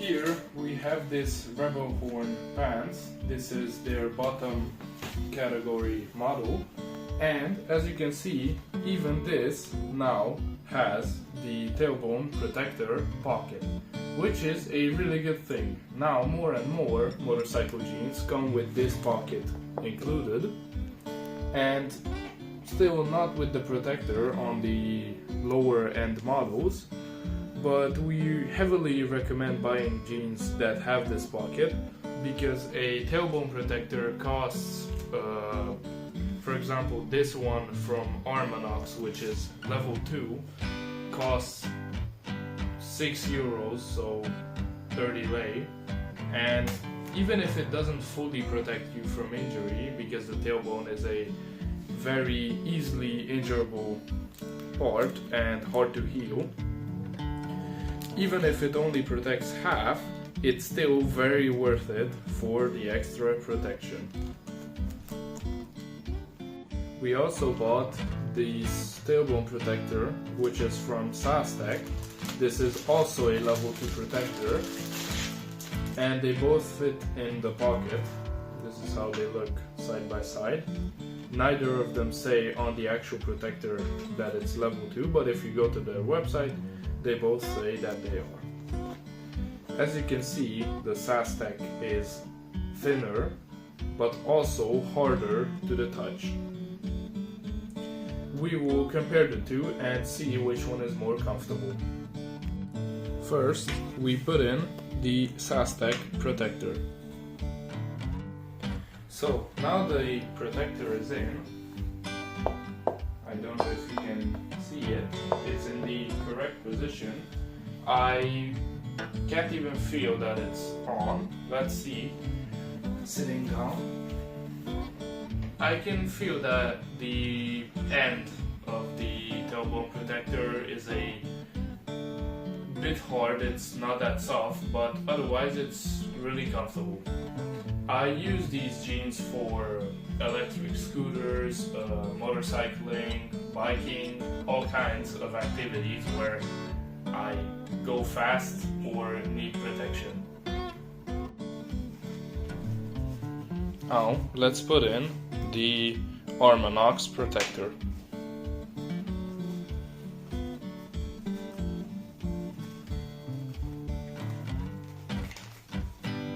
here we have this Rebelhorn pants. This is their bottom category model, and as you can see, even this now has the tailbone protector pocket, which is a really good thing. Now more and more motorcycle jeans come with this pocket included, and still not with the protector on the lower end models, but we heavily recommend buying jeans that have this pocket, because a tailbone protector costs, for example, this one from Armanox, which is level 2, costs €6, so 30 lei, and even if it doesn't fully protect you from injury, because the tailbone is a very easily injurable part and hard to heal, even if it only protects half, it's still very worth it for the extra protection. We also bought this tailbone protector, which is from Sastec. This is also a level 2 protector, and they both fit in the pocket. This is how they look side by side. Neither of them say on the actual protector that it's level 2, but if you go to their website, they both say that they are. As you can see, the Sastec is thinner, but also harder to the touch. We will compare the two and see which one is more comfortable. First, we put in the Sastec protector. So now the protector is in. I don't know if you can see it. It's in the correct position. I can't even feel that it's on. Let's see. Sitting down, I can feel that the end of the tailbone protector is a bit hard. It's not that soft, but otherwise it's really comfortable. I use these jeans for electric scooters, motorcycling, biking, all kinds of activities where I go fast or need protection. Now let's put in the armanox protector.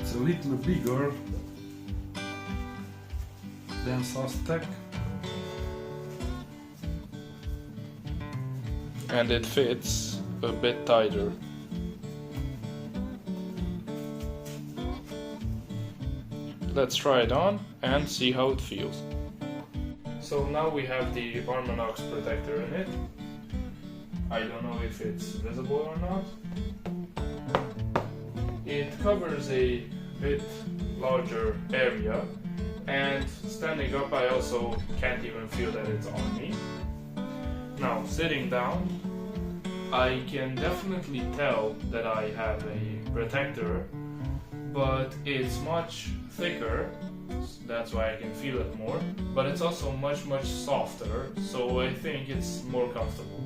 It's a little bigger than Sastec, and it fits a bit tighter. Let's try it on and see how it feels. So now we have the armanox protector in it. I don't know if it's visible or not. It covers a bit larger area, and standing up I also can't even feel that it's on me. Now sitting down, I can definitely tell that I have a protector, but it's much thicker, that's why I can feel it more, but it's also much softer, so I think it's more comfortable.